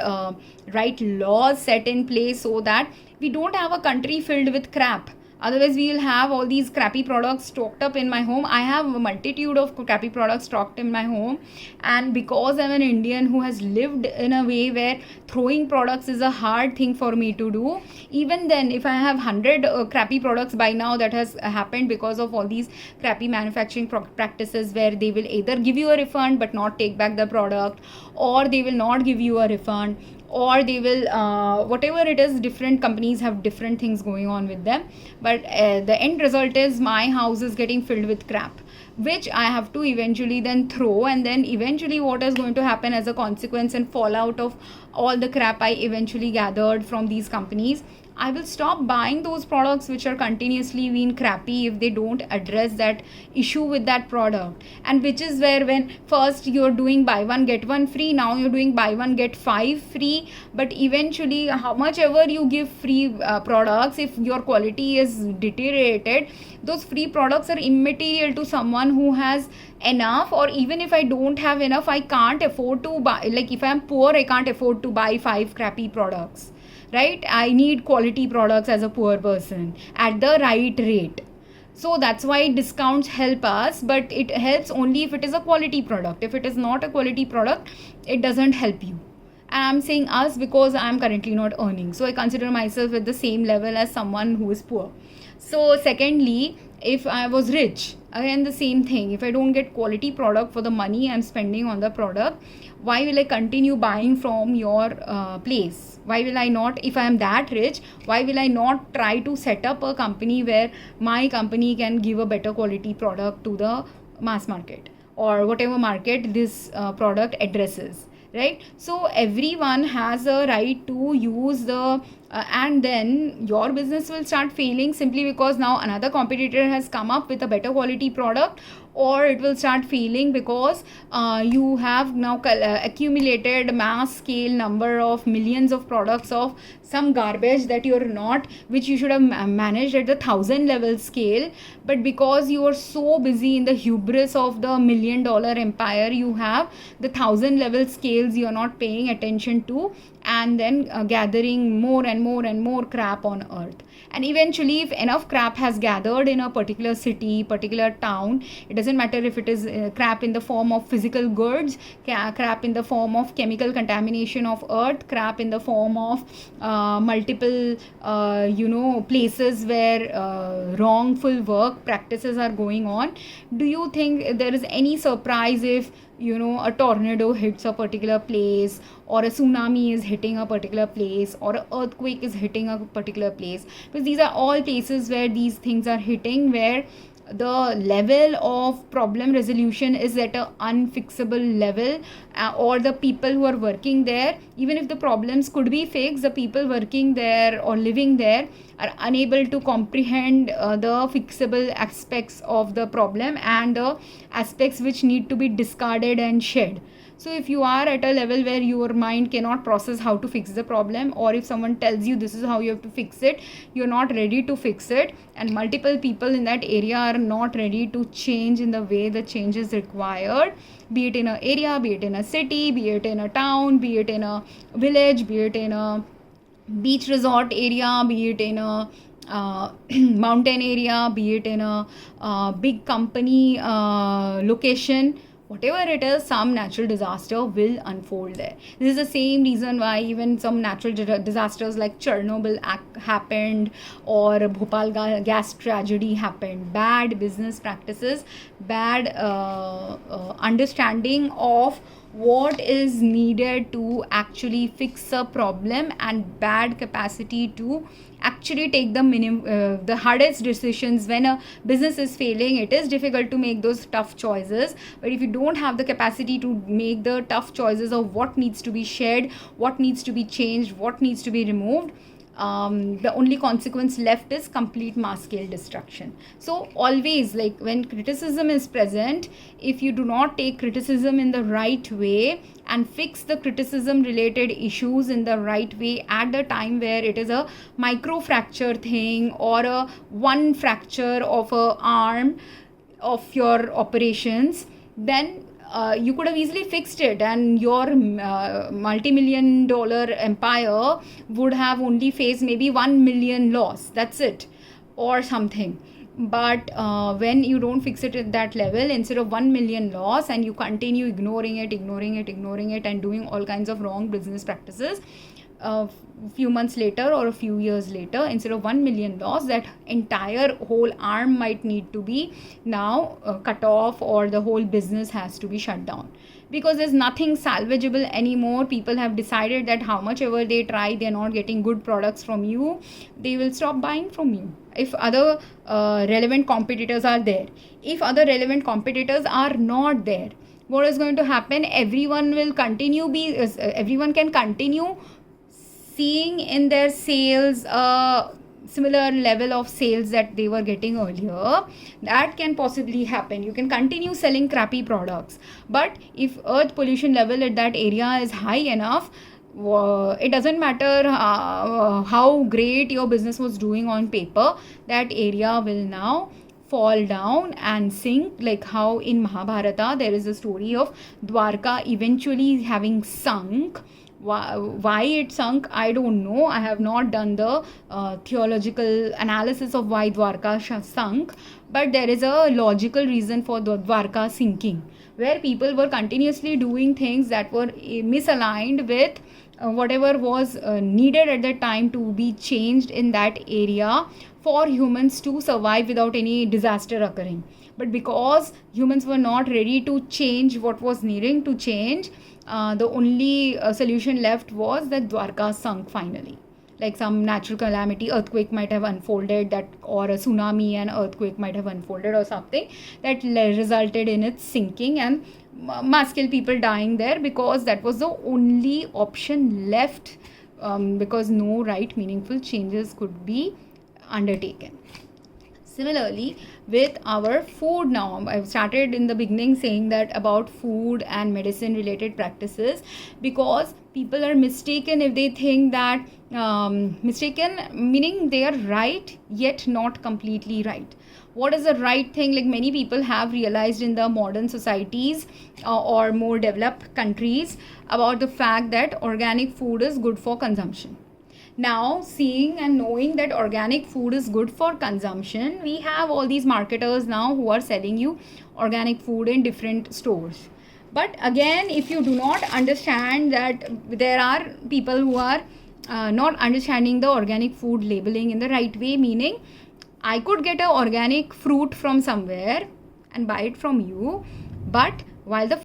right laws set in place, so that we don't have a country filled with crap. Otherwise, we will have all these crappy products stocked up in my home. I have a multitude of crappy products stocked in my home. And because I'm an Indian who has lived in a way where throwing products is a hard thing for me to do, even then, if I have 100 crappy products by now, that has happened because of all these crappy manufacturing practices, where they will either give you a refund but not take back the product, or they will not give you a refund, or they will whatever it is. Different companies have different things going on with them, but the end result is my house is getting filled with crap, which I have to eventually then throw. And then eventually what is going to happen as a consequence and fallout of all the crap I eventually gathered from these companies, I will stop buying those products which are continuously being crappy if they don't address that issue with that product. And which is where, when first you're doing buy one get one free, now you're doing buy one get 5 free, but eventually how much ever you give free products, if your quality is deteriorated, those free products are immaterial to someone who has enough. Or even if I don't have enough, I can't afford to buy, like if I'm poor, I can't afford to buy 5 crappy products, right? I need quality products as a poor person at the right rate. So that's why discounts help us, but it helps only if it is a quality product. If it is not a quality product, it doesn't help you. And I'm saying us because I'm currently not earning, so I consider myself at the same level as someone who is poor. So secondly, if I was rich, again the same thing. If I don't get quality product for the money I'm spending on the product, why will I continue buying from your place? Why will I not, if I am that rich, why will I not try to set up a company where my company can give a better quality product to the mass market, or whatever market this product addresses, right? So everyone has a right to use the and then your business will start failing simply because now another competitor has come up with a better quality product, or it will start failing because you have now accumulated mass scale number of millions of products of some garbage that you're not, which you should have managed at the 1,000 level scale, but because you are so busy in the hubris of the $1 million empire you have, the 1,000 level scales you're not paying attention to, and then gathering more and more and more crap on earth. And eventually, if enough crap has gathered in a particular city, particular town, it doesn't matter if it is crap in the form of physical goods, crap in the form of chemical contamination of earth, crap in the form of multiple places where wrongful work practices are going on. Do you think there is any surprise if a tornado hits a particular place, or a tsunami is hitting a particular place, or an earthquake is hitting a particular place? Because these are all places where these things are hitting, where the level of problem resolution is at an unfixable level, or the people who are working there, even if the problems could be fixed, the people working there or living there are unable to comprehend the fixable aspects of the problem and the aspects which need to be discarded and shed. So if you are at a level where your mind cannot process how to fix the problem, or if someone tells you this is how you have to fix it, you're not ready to fix it, and multiple people in that area are not ready to change in the way the change is required, be it in an area, be it in a city, be it in a town, be it in a village, be it in a beach resort area, be it in a mountain area, be it in a big company location, whatever it is, some natural disaster will unfold there. This is the same reason why even some natural disasters like Chernobyl happened, or Bhopal gas tragedy happened. Bad business practices, bad understanding of what is needed to actually fix a problem, and bad capacity to actually take the hardest decisions. When a business is failing, it is difficult to make those tough choices, but if you don't have the capacity to make the tough choices of what needs to be shed, what needs to be changed, what needs to be removed, the only consequence left is complete mass scale destruction. So always, like when criticism is present, if you do not take criticism in the right way and fix the criticism related issues in the right way at the time where it is a micro fracture thing, or a one fracture of a arm of your operations, then you could have easily fixed it, and your multi-million dollar empire would have only faced maybe 1 million loss, that's it, or something. But when you don't fix it at that level, instead of 1 million loss, and you continue ignoring it and doing all kinds of wrong business practices, a few months later or a few years later, instead of 1 million loss, that entire whole arm might need to be now cut off, or the whole business has to be shut down, because there's nothing salvageable anymore. People have decided that how much ever they try, they're not getting good products from you, they will stop buying from you. If other relevant competitors are there, if other relevant competitors are not there, what is going to happen? Everyone can continue seeing in their sales similar level of sales that they were getting earlier. That can possibly happen. You can continue selling crappy products, but if earth pollution level at that area is high enough, it doesn't matter how great your business was doing on paper, that area will now fall down and sink. Like how in Mahabharata there is a story of Dwarka eventually having sunk. Why it sunk, I don't know. I have not done the theological analysis of why Dwarka sunk, but there is a logical reason for the Dwarka sinking, where people were continuously doing things that were misaligned with whatever was needed at the time to be changed in that area for humans to survive without any disaster occurring. But because humans were not ready to change what was needing to change, the only solution left was that Dwarka sunk finally. Like some natural calamity, earthquake might have unfolded, that, or a tsunami and earthquake might have unfolded, or something that resulted in its sinking and mass scale people dying there, because that was the only option left, because no right meaningful changes could be undertaken. Similarly, with our food now, I've started in the beginning saying that about food and medicine related practices, because people are mistaken if they think that mistaken meaning they are right yet not completely right. What is the right thing? Like many people have realized in the modern societies or more developed countries about the fact that organic food is good for consumption. Now, seeing and knowing that organic food is good for consumption, we have all these marketers now who are selling you organic food in different stores. But again, if you do not understand that there are people who are not understanding the organic food labeling in the right way, meaning I could get an organic fruit from somewhere and buy it from you, but while the